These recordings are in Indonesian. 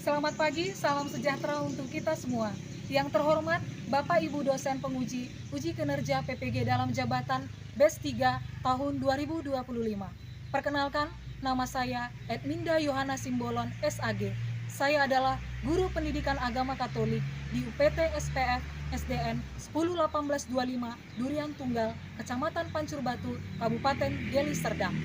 Selamat pagi, salam sejahtera untuk kita semua. Yang terhormat, Bapak Ibu dosen penguji uji kinerja PPG dalam jabatan BES 3 tahun 2025. Perkenalkan, nama saya Edminda Yohana Simbolon, SAG. Saya adalah guru pendidikan agama Katolik di UPT SPF SDN 101825 Durian Tunggal, Kecamatan Pancur Batu, Kabupaten Deli Serdang.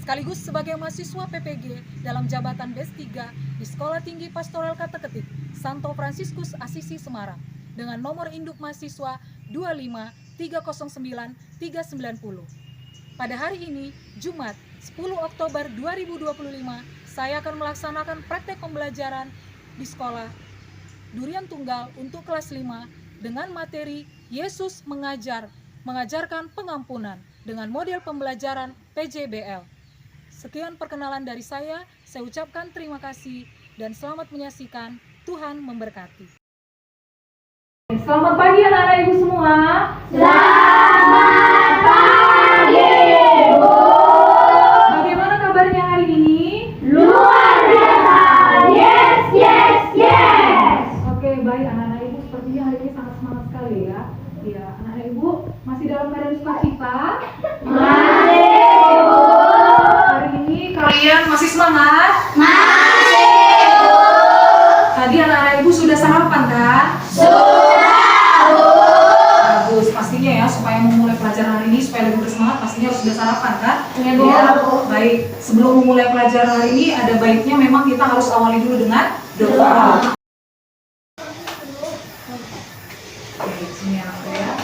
Sekaligus sebagai mahasiswa PPG dalam jabatan BES 3 di Sekolah Tinggi Pastoral Kateketik Santo Fransiskus Asisi Semarang dengan nomor induk mahasiswa 25309-390. Pada hari ini, Jumat 10 Oktober 2025, saya akan melaksanakan praktek pembelajaran di sekolah Durian Tunggal untuk kelas 5 dengan materi Yesus mengajarkan pengampunan dengan model pembelajaran PJBL. Sekian perkenalan dari saya ucapkan terima kasih dan selamat menyaksikan. Tuhan memberkati. Selamat pagi anak-anak ibu semua. Selamat pagi, Bu. Bagaimana kabarnya hari ini? Luar biasa. Yes, yes, yes. Oke, baik anak-anak ibu, sepertinya hari ini sangat semangat sekali ya. Ya, anak-anak ibu masih dalam keadaan sukacita? Masih, Bu. Hari ini kalian masih semangat? Masih, Bu. Tadi anak-anak ibu sudah sarapan kan? Sudah, Bu. Bagus, pastinya ya supaya memulai pelajaran hari ini supaya lebih bersemangat pastinya harus sudah sarapan kan? Iya, Bu. Ya, baik. Sebelum memulai pelajaran hari ini ada baiknya memang kita harus awali dulu dengan doa. Oke, sini ya, ya.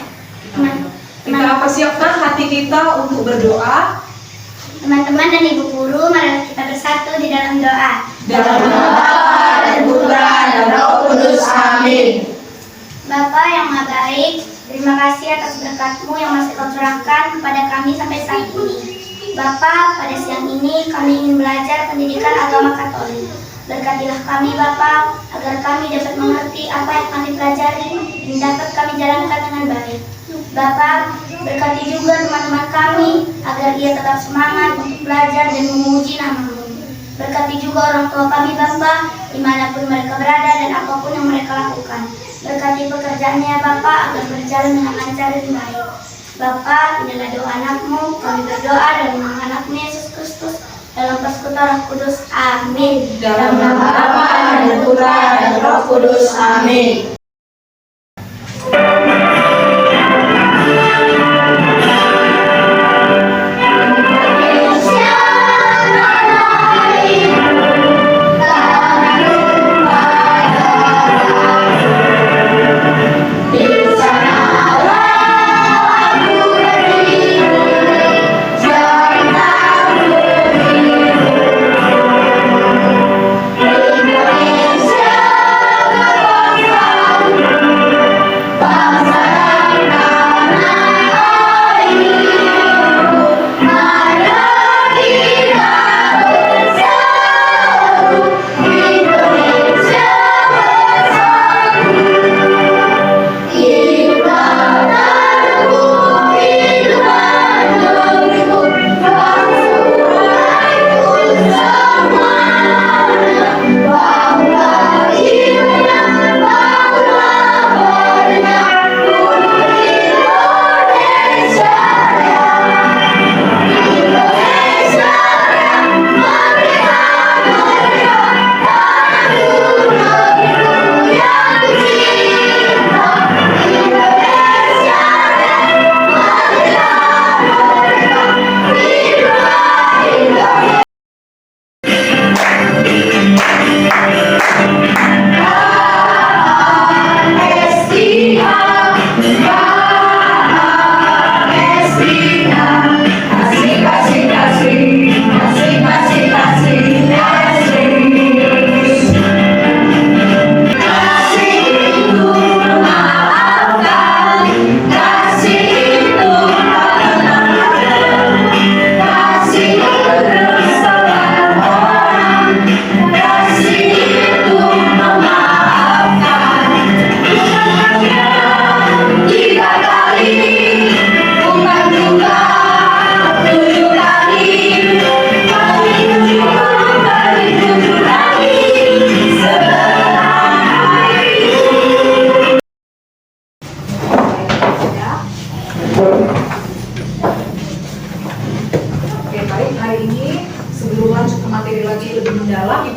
Kita persiapkan hati kita untuk berdoa. Teman-teman dan Ibu Guru, mari kita bersatu di dalam doa. Dalam nama Bapa dan Putra dan Roh Kudus. Amin. Bapa yang Maha Baik, terima kasih atas berkat-Mu yang masih Kau curahkan kepada kami sampai saat ini. Bapa, pada siang ini kami ingin belajar pendidikan agama Katolik. Berkatilah kami Bapa, agar kami dapat mengerti apa yang kami pelajari dan dapat kami jalankan dengan baik. Bapa, berkati juga teman-teman kami agar ia tetap semangat untuk belajar dan memuji nama-Mu. Berkati juga orang tua kami Bapa, dimanapun mereka berada dan apapun yang mereka lakukan. Berkati pekerjaannya Bapa agar berjalan dengan lancar dan baik. Bapa, inilah doa anak-Mu, kami berdoa dalam nama anak-Mu Yesus Kristus, dalam persekutuan Roh Kudus. Amin. Dalam nama Bapa dan Putra dan Roh Kudus. Amin.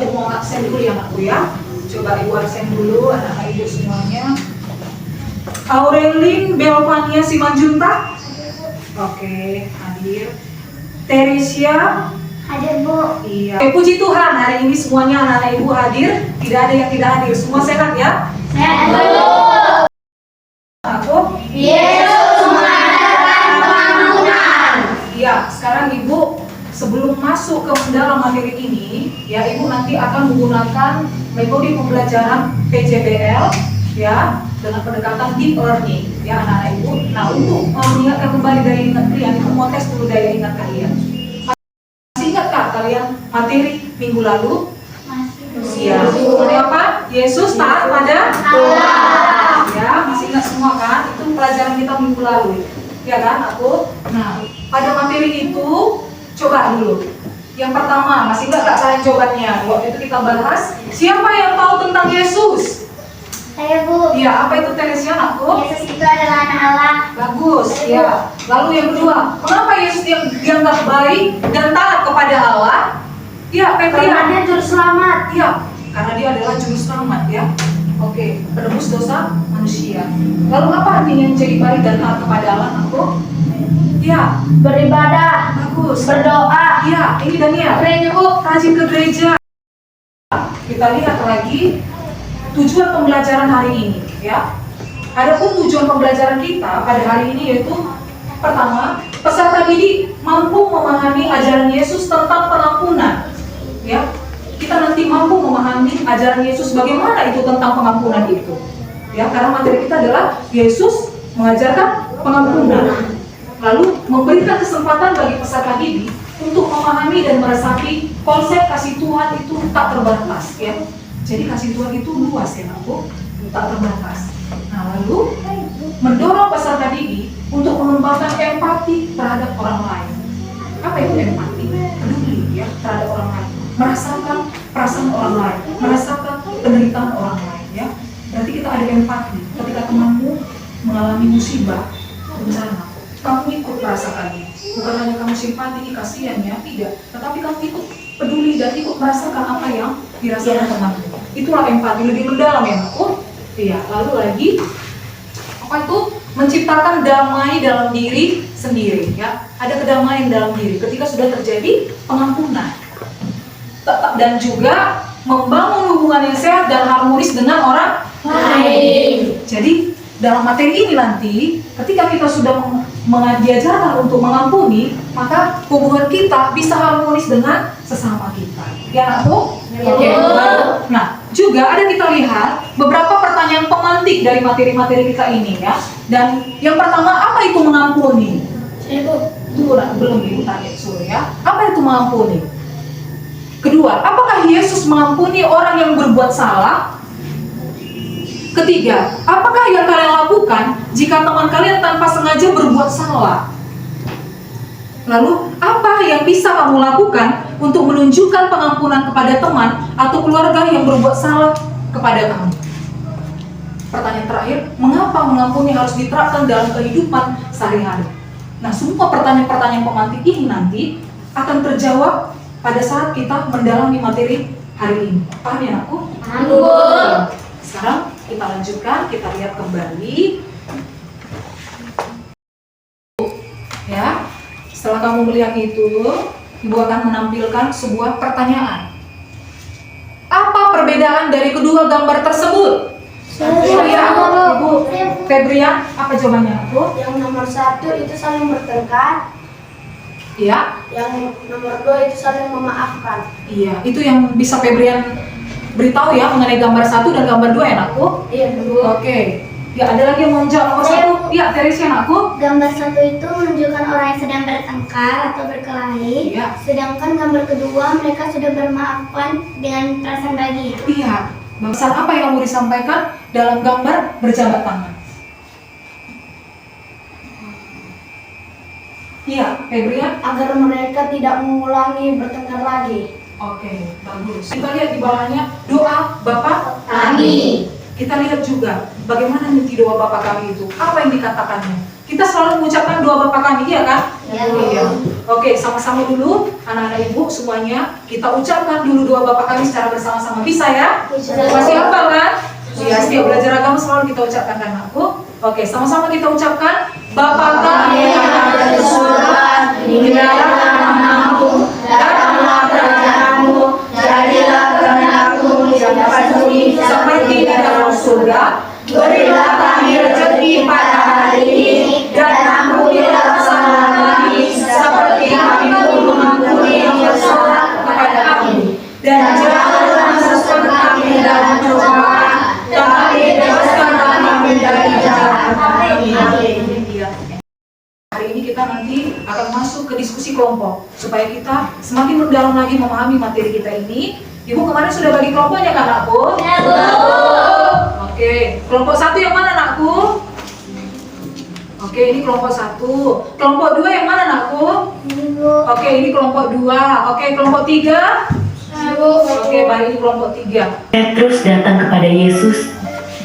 Ibu mau absen dulu ya anakku ya. Coba Ibu absen dulu anak-anak Ibu semuanya. Aurelin Belvania Simanjuntak. Oke, hadir. Teresia. Hadir, Bu. Iya. Puji Tuhan, hari ini semuanya anak-anak Ibu hadir. Tidak ada yang tidak hadir. Semua sehat ya? Sehat, Bu. Aku? Yesus mengadakan pengampunan. Iya, sekarang Ibu sebelum masuk ke dalam materi ini, ya Ibu nanti akan menggunakan metode pembelajaran PJBL ya, dengan pendekatan deep learning ya anak-anak Ibu. Nah, untuk mengingatkan kembali daya ingat kalian, Ibu mau tes dulu daya ingat kalian. Masih ingatkah kalian materi minggu lalu? Iya. Mengenai apa? Yesus taat pada Allah. Ya, masih ingat semua kan? Itu pelajaran kita minggu lalu. Ya kan, aku? Nah, pada materi itu coba dulu. Yang pertama, masih ingat gak kalian jawabannya? Waktu itu kita bahas, siapa yang tahu tentang Yesus? Saya, Bu. Iya, apa itu Teresia anakku? Yesus itu adalah anak Allah. Bagus, ya. Lalu yang kedua, mengapa Yesus dianggap baik dan taat kepada Allah? Ya, Petrian. Juru selamat. Iya, karena dia adalah juru selamat ya. Oke, penebus dosa manusia. Lalu apa artinya menjadi baik dan taat kepada Allah anakku? Iya, Beribadah. bagus. Berdoa. Iya, ini Daniel. Gereja, Bu. Rajin ke gereja. Kita lihat lagi tujuan pembelajaran hari ini ya. Adapun tujuan pembelajaran kita pada hari ini yaitu pertama, peserta didik mampu memahami ajaran Yesus tentang pengampunan. Ya, kita nanti mampu memahami ajaran Yesus bagaimana itu tentang pengampunan itu. Ya, karena materi kita adalah Yesus mengajarkan pengampunan. Lalu memberikan kesempatan bagi peserta didik untuk memahami dan meresapi konsep kasih Tuhan itu tak terbatas. Ya, jadi kasih Tuhan itu luas ya, aku tak terbatas. Nah, lalu mendorong peserta didik untuk mengembangkan empati terhadap orang lain. Apa itu empati? Peduli ya terhadap orang lain, merasakan perasaan orang lain, merasakan penderitaan orang lain ya. Berarti kita ada empati ketika temanmu mengalami musibah, bencana, kamu ikut merasakannya. Bukan hanya kamu simpati, kasihan ya, tidak, tetapi kamu ikut peduli dan ikut merasakan apa yang dirasakan temanmu. Itulah empati lebih mendalam ya, Bu. Iya, lalu lagi apa itu? Menciptakan damai dalam diri sendiri ya. Ada kedamaian dalam diri ketika sudah terjadi pengampunan. Dan juga membangun hubungan yang sehat dan harmonis dengan orang lain. Jadi dalam materi ini nanti ketika kita sudah diajarkan untuk mengampuni, maka hubungan kita bisa harmonis dengan sesama kita. Ya, Bu? Oke. Nah, juga ada kita lihat beberapa pertanyaan pemantik dari materi-materi kita ini ya. Dan yang pertama, apa itu mengampuni? Belum Ibu tanya ya. Apa itu mengampuni? Kedua, apakah Yesus mengampuni orang yang berbuat salah? Ketiga, apakah yang kalian lakukan jika teman kalian tanpa sengaja berbuat salah? Lalu, apa yang bisa kamu lakukan untuk menunjukkan pengampunan kepada teman atau keluarga yang berbuat salah kepada kamu? Pertanyaan terakhir, mengapa mengampuni harus diterapkan dalam kehidupan sehari-hari? Nah, semua pertanyaan-pertanyaan pemantik ini nanti akan terjawab pada saat kita mendalami materi hari ini. Paham ya, aku? Paham. Sekarang kita lanjutkan, kita lihat kembali. Ya, setelah kamu melihat itu, Ibu akan menampilkan sebuah pertanyaan. Apa perbedaan dari kedua gambar tersebut? Ibu Febrian, apa jawabannya, Bu? Yang nomor 1 itu saling bertengkar. Iya. Yang nomor 2 itu saling memaafkan. Iya, itu yang bisa Febrian beritahu ya mengenai gambar 1 dan gambar 2 ya, anakku? Iya, Bu. Oke. Ya, ada lagi yang mau menjawab nomor 1? Iya, Teresia, anakku. Gambar 1 itu menunjukkan orang yang sedang bertengkar atau berkelahi. Iya. Sedangkan gambar kedua mereka sudah bermaafkan dengan perasaan bahagia. Iya. Pesan apa yang mau disampaikan dalam gambar berjabat tangan? Iya, Febrian. Agar mereka tidak mengulangi bertengkar lagi. Oke, bagus. Kita lihat di bawahnya doa Bapak Kami. kita lihat juga bagaimana inti doa Bapa kami itu. Apa yang dikatakannya? Kita selalu mengucapkan doa Bapa kami, iya kan? Iya. Oke, sama-sama dulu anak-anak ibu semuanya kita ucapkan dulu doa Bapa kami secara bersama-sama. Bisa ya? Masih hafal kan? Iya, setiap belajar agama selalu kita ucapkan kan aku. Oke, sama-sama kita ucapkan Bapa kami yang ada di surga, dimuliakan namamu, datanglah kerajaanmu, jadilah kehendakmu di atas bumi seperti di dalam surga. Berilah kami rezeki pada hari ini, dan ampunilah kesalahan kami seperti kami pun mengampuni yang bersalah kepada kami. Dan janganlah masukkan kami dalam cobaan, tetapi bebaskanlah kami dari jahat. Amin. Hari ini kita nanti akan masuk ke diskusi kelompok supaya kita semakin mendalam lagi memahami materi kita ini. Ibu kemarin sudah bagi kelompoknya kan, Nakku? Ya, Bu. Oke, kelompok 1 yang mana, Nakku? Oke, ini kelompok 1. Kelompok 2 yang mana, Nakku? Oke, ini kelompok 2. Oke, kelompok 3? Oke, baik, ini kelompok 3. Petrus datang kepada Yesus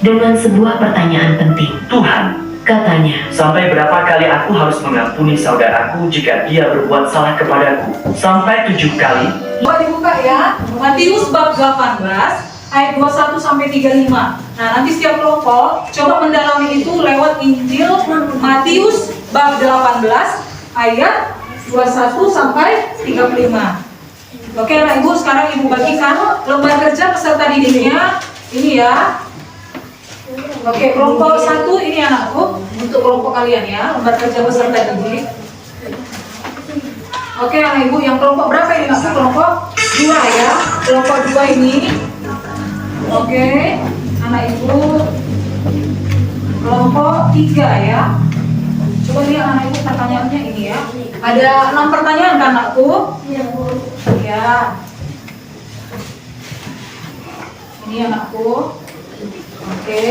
dengan sebuah pertanyaan penting. Tuhan, Katanya, sampai berapa kali aku harus mengampuni saudaraku jika dia berbuat salah kepadaku? Sampai 7 kali? Coba dibuka ya, Matius bab 18 ayat 21 sampai 35. Nah, nanti setiap kelompok coba mendalami itu lewat Injil Matius bab 18 ayat 21 sampai 35. Oke, anak ibu, sekarang ibu bagikan lembar kerja peserta didiknya. Ini ya. Oke, kelompok 1 ini anakku, untuk kelompok kalian ya, lembar kerja peserta didik. Oke, anak ibu, yang kelompok berapa ini anakku? Kelompok 2 ya. Kelompok 2 ini. Oke, anak ibu, kelompok 3 ya. Coba lihat anak ibu pertanyaannya ini ya. Ada 6 pertanyaan kan anakku? Iya, Bu. Ya. Ini anakku. Oke.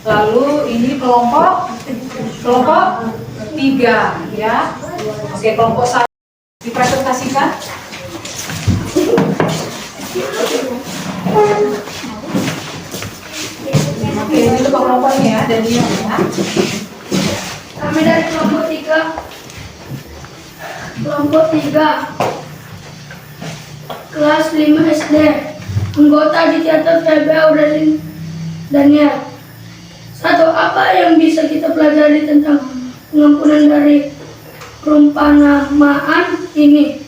Lalu ini kelompok 3 ya. Oke, kelompok 1 dipresentasikan. Oke, ini untuk kelompoknya ya, dan dia ya. Kami dari kelompok 3. Kelompok 3. Kelas 5 SD. Anggota di teater TB Aurelin Daniel. 1. Apa yang bisa kita pelajari tentang pengampunan dari perumpamaan ini?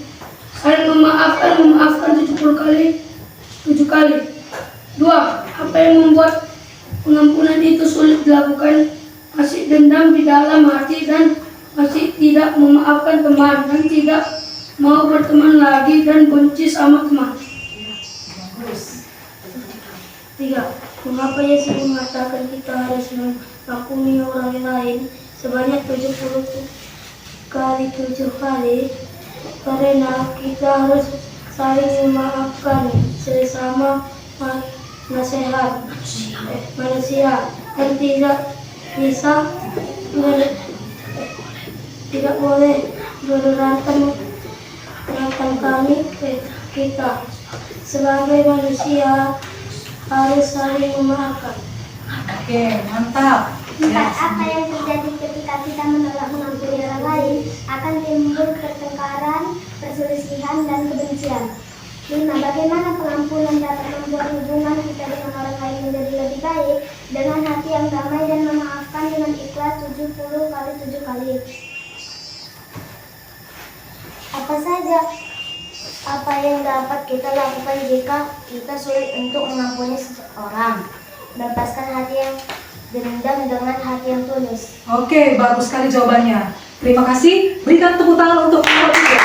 Saling memaafkan 70 kali 7 kali. 2. Apa yang membuat pengampunan itu sulit dilakukan? Masih dendam di dalam hati dan masih tidak memaafkan teman dan tidak mau berteman lagi dan benci sama teman. 3. Mengapa Yesus mengatakan kita harus mengampuni orang lain sebanyak 70 kali 7 kali? Karena kita harus saling memaafkan sesama nasihat manusia dan tidak boleh berantem kami kita sebagai manusia harus saling memaafkan. Oke, mantap. 4. Apa yang terjadi ketika kita menolak mengampuni orang lain? Akan timbul pertengkaran, perselisihan, dan kebencian. 5. Bagaimana pengampunan dapat membuat hubungan kita dengan orang lain menjadi lebih baik dengan hati yang damai dan memaafkan dengan ikhlas 70 kali 7 kali. Apa saja yang dapat kita lakukan jika kita sulit untuk mengampuni seseorang? Bebaskan hati yang dendam dengan hati yang tulus. Oke, bagus sekali jawabannya. Terima kasih. Berikan tepuk tangan untuk kelompok 3.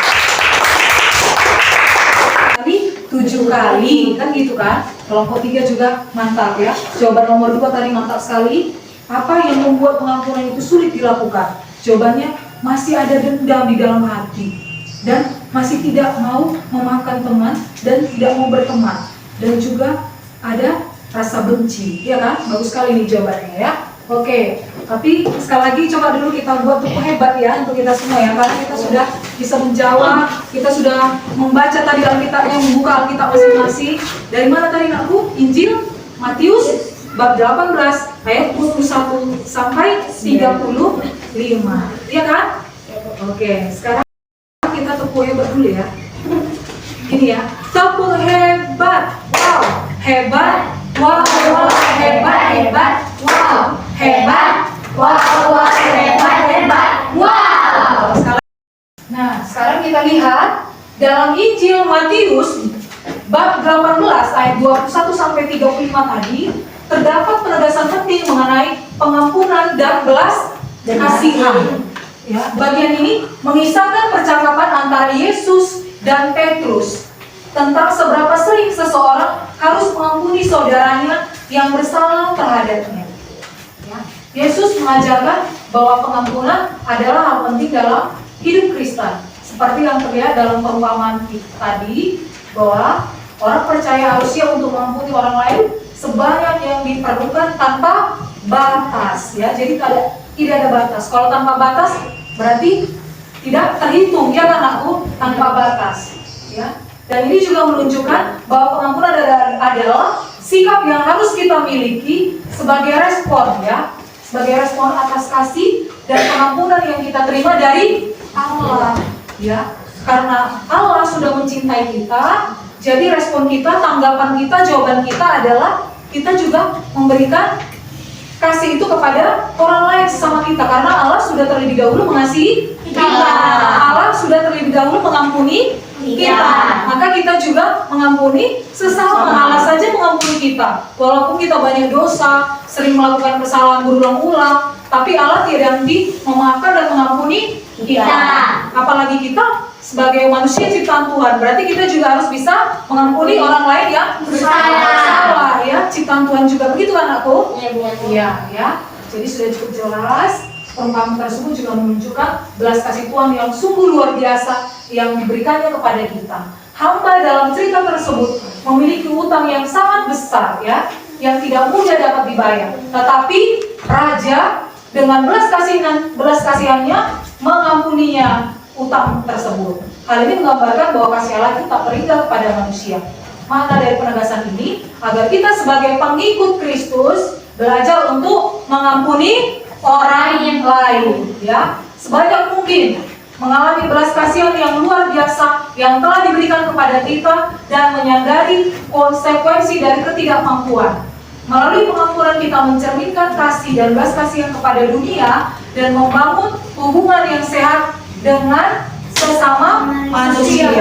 Tadi 7 kali, kan gitu kan? Kelompok 3 juga mantap ya. Jawaban nomor 2 tadi mantap sekali. Apa yang membuat pengampunan itu sulit dilakukan? Jawabannya masih ada dendam di dalam hati dan masih tidak mau memaafkan teman dan tidak mau berteman, dan juga ada rasa benci, ya kan? Bagus sekali nih jawabannya ya. Oke, tapi sekali lagi coba dulu kita buat tepuk hebat ya untuk kita semua ya, karena kita sudah bisa menjawab, kita sudah membaca tadi Alkitabnya, membuka Alkitab masing-masing. Dari mana tadi anakku? Injil Matius bab 18 ayat 21 sampai 35. Iya kan? Oke, sekarang kita tepuk hebat dulu ya. Gini ya, tepuk hebat. Wow, hebat. Wow, wow, hebat, hebat. Wow, hebat. Wow, wow, hebat, hebat. Wow. Nah, sekarang kita lihat dalam Injil Matius bab 18 ayat 21 sampai 35 tadi terdapat penegasan penting mengenai pengampunan dan belas kasihan. Ya, bagian ini mengisahkan percakapan antara Yesus dan Petrus tentang seberapa sering seseorang harus mengampuni saudaranya yang bersalah terhadapnya. Ya, Yesus mengajarkan bahwa pengampunan adalah hal penting dalam hidup Kristen. Seperti yang terlihat dalam perumpamaan tadi, bahwa orang percaya harus siap untuk mengampuni orang lain sebanyak yang diperlukan tanpa batas. Ya, jadi tidak ada batas. Kalau tanpa batas berarti tidak terhitung, ya kan aku, tanpa batas. Ya. Dan ini juga menunjukkan bahwa pengampunan adalah sikap yang harus kita miliki sebagai respon, ya, sebagai respon atas kasih dan pengampunan yang kita terima dari Allah, ya. Karena Allah sudah mencintai kita, jadi respon kita, tanggapan kita, jawaban kita adalah kita juga memberikan kasih itu kepada orang lain sesama kita, karena Allah sudah terlebih dahulu mengasihi kita. Allah sudah terlebih dahulu mengampuni kita, maka kita juga mengampuni sesama. Allah saja mengampuni kita, walaupun kita banyak dosa, sering melakukan kesalahan berulang-ulang, tapi Allah tidak henti memaafkan dan mengampuni kita. Apalagi kita sebagai manusia ciptaan Tuhan, berarti kita juga harus bisa mengampuni orang lain yang bersalah, ya. Ciptaan Tuhan juga begitu kan aku? Iya, ya. Jadi sudah cukup jelas. Perumpamaan tersebut juga menunjukkan belas kasih Tuhan yang sungguh luar biasa yang diberikannya kepada kita. Hamba dalam cerita tersebut memiliki utang yang sangat besar, ya, yang tidak mudah dapat dibayar. Tetapi raja dengan belas kasihannya mengampuninya utang tersebut. Hal ini menggambarkan bahwa kasih Allah itu tak terhingga kepada manusia. Makna dari penegasan ini agar kita sebagai pengikut Kristus belajar untuk mengampuni orang yang lain, ya, sebanyak mungkin, mengalami belas kasihan yang luar biasa yang telah diberikan kepada kita dan menyadari konsekuensi dari ketidakmampuan. Melalui pengampunan kita mencerminkan kasih dan belas kasihan kepada dunia dan membangun hubungan yang sehat dengan sesama manusia.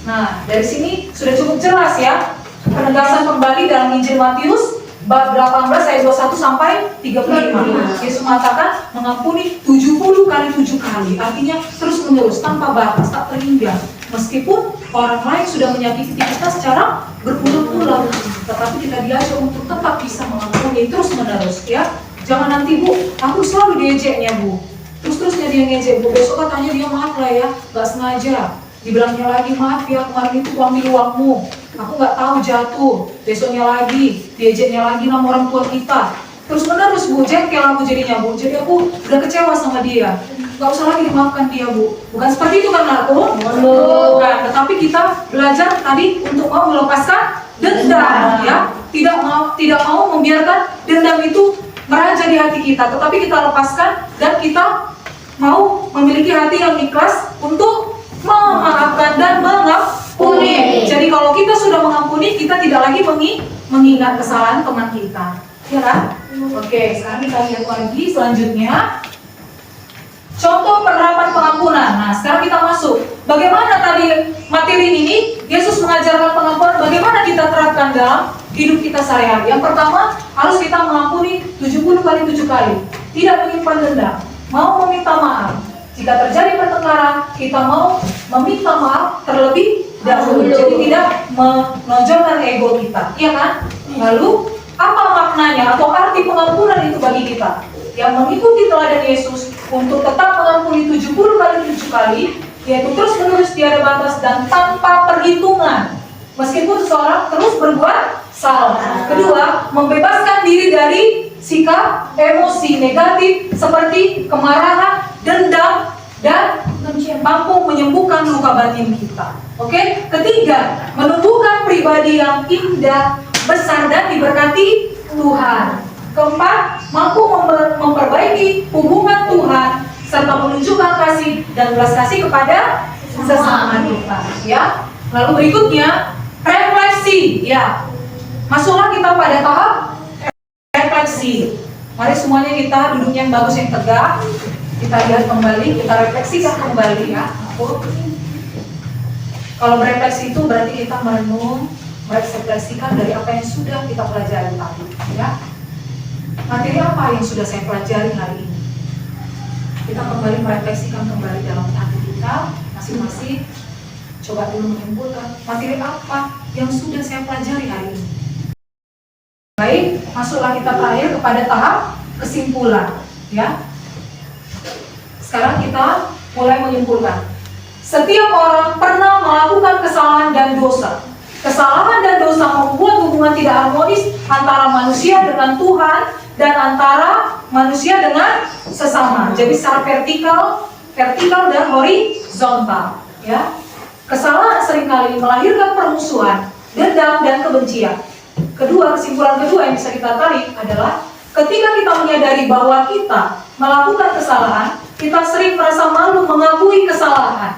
Nah, dari sini sudah cukup jelas, ya, penegasan kembali dalam Injil Matius bab 18 ayat 21 sampai 35. Yesus mengatakan mengampuni 70 kali 7 kali. Artinya terus menerus, tanpa batas, tak terhingga. Meskipun orang lain sudah menyakiti kita secara berulang-ulang, tetapi kita diajak untuk tetap bisa mengampuni terus menerus, ya. Jangan nanti, Bu, aku selalu diejeknya, Bu. Terus-terusnya dia ngejek, Bu. Besok katanya dia maaf lah, ya, gak sengaja. Dibilangnya lagi, maaf ya, kemarin itu ambil uangmu, aku gak tahu jatuh. Besoknya lagi, diejeknya lagi sama orang tua kita. Terus menerus, Bu, jengkel aku jadinya, Bu. Jadi aku udah kecewa sama dia. Gak usah lagi dimaafkan dia, Bu. Bukan seperti itu kan aku? Bukan, tetapi kita belajar tadi untuk mau melepaskan dendam, ya. Tidak mau membiarkan dendam itu meraja di hati kita, tetapi kita lepaskan dan kita mau memiliki hati yang ikhlas untuk memaafkan dan mengampuni. Jadi kalau kita sudah mengampuni, kita tidak lagi mengingat kesalahan teman kita, ya kan? Oke, sekarang kita lihat lagi selanjutnya contoh penerapan pengampunan. Nah, sekarang kita masuk. Bagaimana tadi materi ini Yesus mengajarkan pengampunan, bagaimana kita terapkan dalam hidup kita sehari-hari. Yang pertama, harus kita mengampuni 70 kali 7 kali. Tidak menyimpan dendam, mau meminta maaf. Jika terjadi pertengkaran, kita mau meminta maaf terlebih dahulu. Jadi tidak menonjolkan ego kita, iya kan? Lalu, apa maknanya atau arti pengampunan itu bagi kita? Yang mengikuti teladan Yesus untuk tetap mengampuni 70 kali 7 kali, yaitu terus menerus tiada batas dan tanpa perhitungan. Meskipun seseorang terus berbuat salah. Kedua, membebaskan diri dari sikap emosi negatif seperti kemarahan, dendam, dan mampu menyembuhkan luka batin kita. Oke? Ketiga, menumbuhkan pribadi yang indah, besar dan diberkati Tuhan. Keempat, mampu memperbaiki hubungan Tuhan serta menunjukkan kasih dan belas kasih kepada sesama kita. Ya. Lalu berikutnya refleksi. Ya. Masuklah kita pada tahap refleksi. Mari semuanya kita duduk yang bagus, yang tegak. Kita lihat kembali, kita refleksikan kembali ya. Kalau berefleksi itu berarti kita merenung, merefleksikan dari apa yang sudah kita pelajari tadi. Ya. Materi apa yang sudah saya pelajari hari ini? Kita kembali merefleksikan kembali dalam hati kita masing-masing. Coba dulu menyimpulkan materi apa yang sudah saya pelajari hari ini. Baik, masuklah kita terakhir kepada tahap kesimpulan. Ya. Sekarang kita mulai menyimpulkan. Setiap orang pernah melakukan kesalahan dan dosa. Kesalahan dan dosa membuat hubungan tidak harmonis antara manusia dengan Tuhan dan antara manusia dengan sesama. Jadi secara vertikal dan horizontal. Ya. Kesalahan seringkali melahirkan permusuhan, dendam dan kebencian. Kesimpulan kedua yang bisa kita tarik adalah ketika kita menyadari bahwa kita melakukan kesalahan, kita sering merasa malu mengakui kesalahan,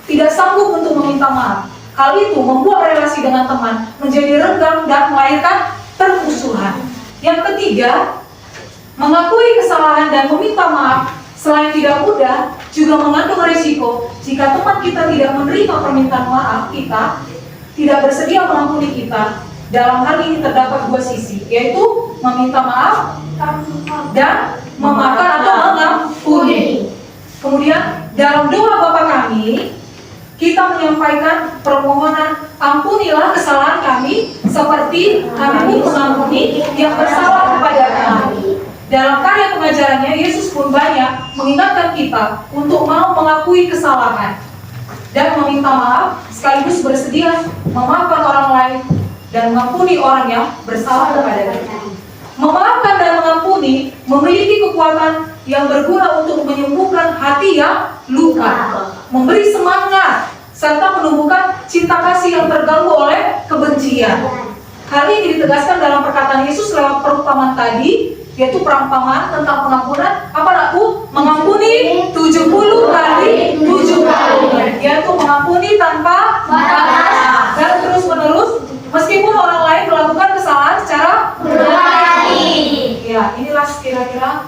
tidak sanggup untuk meminta maaf. Hal itu membuat relasi dengan teman menjadi renggang dan melahirkan permusuhan. Yang ketiga, mengakui kesalahan dan meminta maaf selain tidak mudah, juga mengandung risiko jika teman kita tidak menerima permintaan maaf kita, tidak bersedia mengampuni kita. Dalam hal ini terdapat dua sisi, yaitu meminta maaf dan memaafkan atau mengampuni. Kemudian dalam doa Bapa kami, kita menyampaikan permohonan ampunilah kesalahan kami seperti kami pun mengampuni yang bersalah kepada kami. Dalam karya pengajarannya, Yesus pun banyak mengingatkan kita untuk mau mengakui kesalahan dan meminta maaf, sekaligus bersedia memaafkan orang lain dan mengampuni orang yang bersalah kepada kita. Memaafkan dan mengampuni memiliki kekuatan yang berguna untuk menyembuhkan hati yang luka, memberi semangat, serta menumbuhkan cinta kasih yang terganggu oleh kebencian. Hal ini ditegaskan dalam perkataan Yesus lewat perumpamaan tadi, yaitu perumpamaan tentang pengampunan. Apa nakku? Mengampuni 70 kali 70, yaitu mengampuni tanpa batas dan terus menerus meskipun orang lain melakukan kesalahan secara berulang-ulang. Ya, inilah kira-kira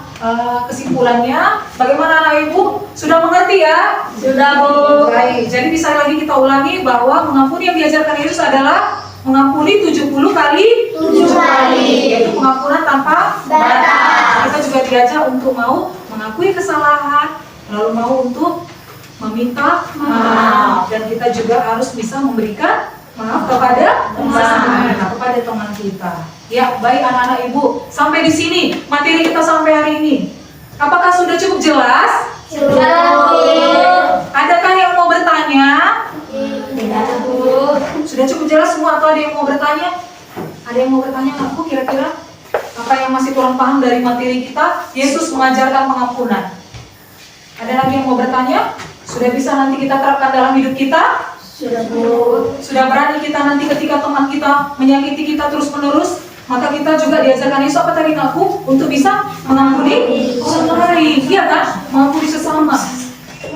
kesimpulannya. Bagaimana anak ibu? Sudah mengerti ya? Sudah, Bu. Baik, jadi bisa lagi kita ulangi bahwa mengampuni yang diajarkan Yesus adalah mengampuni 70 kali 7 yaitu pengampunan tanpa batas. Kita juga diajar untuk mau mengakui kesalahan, lalu mau untuk meminta maaf, dan kita juga harus bisa memberikan maaf kepada sesama, kepada teman kita. Ya, baik anak-anak ibu, sampai di sini materi kita sampai hari ini. Apakah sudah cukup jelas? Sudah. Adakah yang mau bertanya? Tidak, Bu. Sudah cukup jelas semua atau ada yang mau bertanya? Ada yang mau bertanya aku kira-kira apa yang masih kurang paham dari materi kita? Yesus mengajarkan pengampunan. Ada lagi yang mau bertanya? Sudah bisa nanti kita terapkan dalam hidup kita? Sudah, Bu. Sudah berani kita nanti ketika teman kita menyakiti kita terus-menerus, maka kita juga diajarkan Yesus apa tadi aku untuk bisa mengampuni orang lain, iya kan? Mengampuni sesama.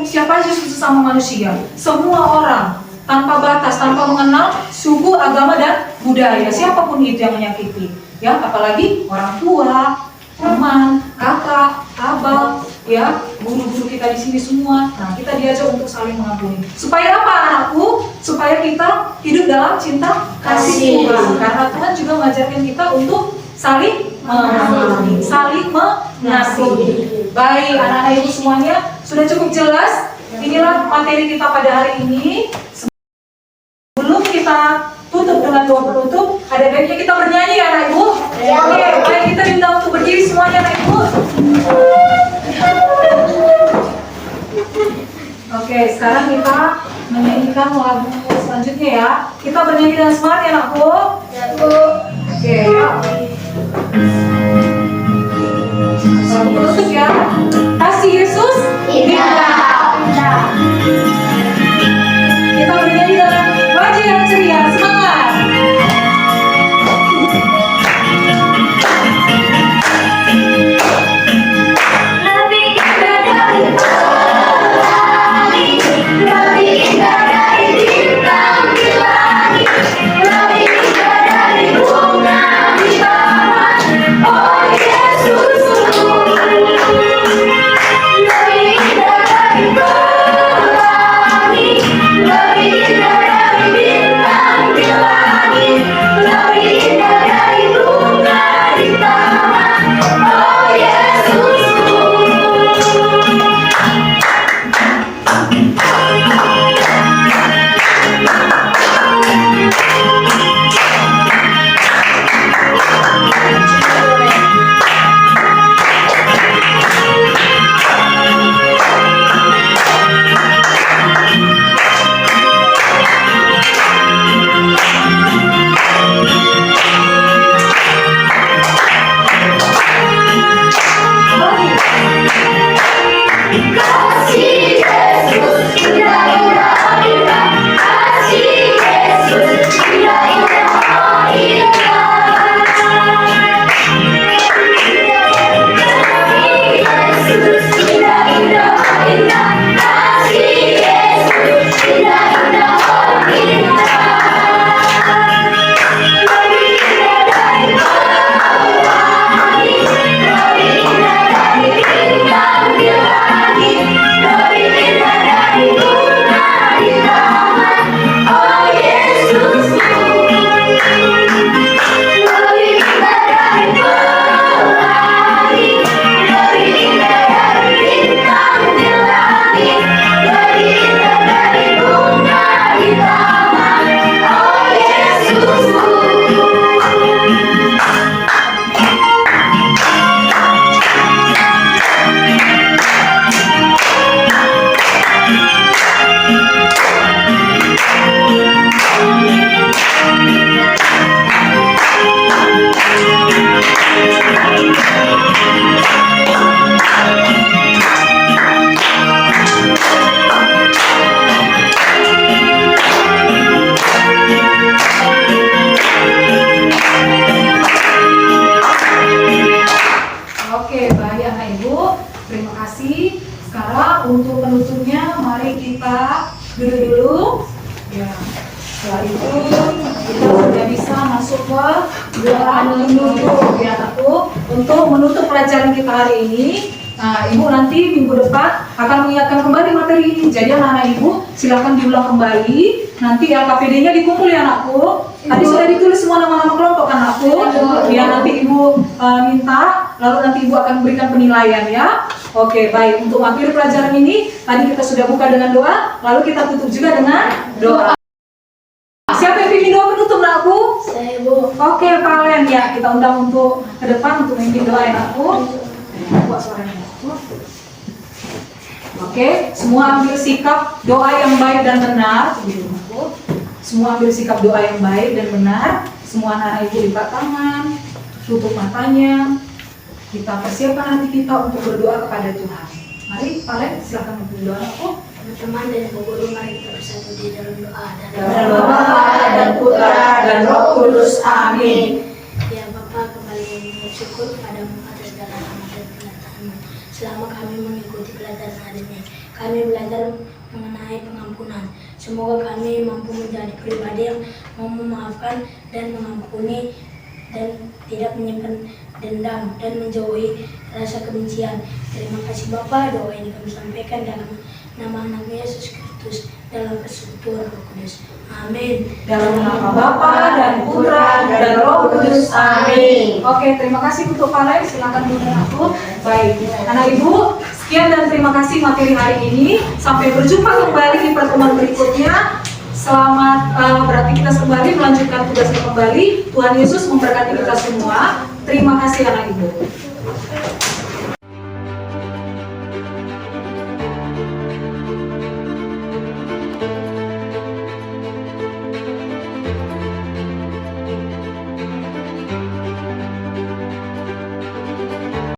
Siapa aja sesama manusia? Semua orang tanpa batas, tanpa mengenal suku, agama dan budaya. Siapapun itu yang menyakiti, ya, apalagi orang tua, teman, kakak, abang, ya, guru-guru kita di sini semua. Nah, kita diajak untuk saling mengampuni. Supaya apa anakku? Supaya kita hidup dalam cinta kasih Tuhan. Karena Tuhan juga mengajarkan kita untuk saling mengampuni, saling mengasihi. Baik, anak-anak ibu semuanya sudah cukup jelas. Inilah materi kita pada hari ini. Sebelum kita tutup dengan doa penutup, ada baiknya kita bernyanyi ya anak ibu. Oke, baik, kita minta untuk berdiri semuanya anak ibu. Oke, sekarang kita menyanyikan lagu selanjutnya ya. Kita bernyanyi dengan semangat ya anakku. Ya, Bu. Oke, ya. Lagu penutup ya. Kasih Yesus indah. Kita bernyanyi dengan wajah yang ceria, semangat. menunduk ya anakku untuk menutup pelajaran kita hari ini. Nah, Ibu nanti minggu depan akan mengingatkan kembali materi ini. Jadi anak-anak Ibu silakan diulang kembali. Nanti LKPD-nya dikumpul ya anakku. Tadi sudah ditulis semua nama-nama kelompok anakku. Ya nanti Ibu minta, lalu nanti Ibu akan berikan penilaian ya. Oke, baik. Untuk akhir pelajaran ini tadi kita sudah buka dengan doa, lalu kita tutup juga dengan doa. Siapa yang bikin doa penutup anakku? Saya, Bu. Oke, kalian ya kita undang untuk ke depan untuk memimpin doa ya anakku. Buat suaranya. Oke, semua ambil sikap doa yang baik dan benar. Semua ambil sikap doa yang baik dan benar. Semua anak ibu lipat tangan, tutup matanya. Kita persiapkan hati kita untuk berdoa kepada Tuhan. Mari, kalian silakan berdoa. Teman-teman dan Bu Guru, mari kita bersatu di dalam doa. Dalam Bapa dan Putra dan Roh Kudus. Amin. Ya Bapa, kembali mengucap syukur kepadamu atas segala rahmat dan penyertaan-Mu. Selama kami mengikuti pelajaran hari ini, kami belajar mengenai pengampunan. Semoga kami mampu menjadi pribadi yang mau memaafkan dan mengampuni dan tidak menyimpan dendam dan menjauhi rasa kebencian. Terima kasih Bapa, doa ini kami sampaikan dalam nama anak-Mu Yesus Kristus dalam persekutuan Roh Kudus. Amin. Dalam nama Bapa dan Putra dan Roh Kudus. Amin. Oke, terima kasih untuk kalian. Silakan duduk aku. Baik, anak ibu, sekian dan terima kasih materi hari ini. Sampai berjumpa kembali di pertemuan berikutnya. Selamat beraktivitas kembali, melanjutkan tugasnya kembali. Tuhan Yesus memberkati kita semua. Terima kasih anak ibu.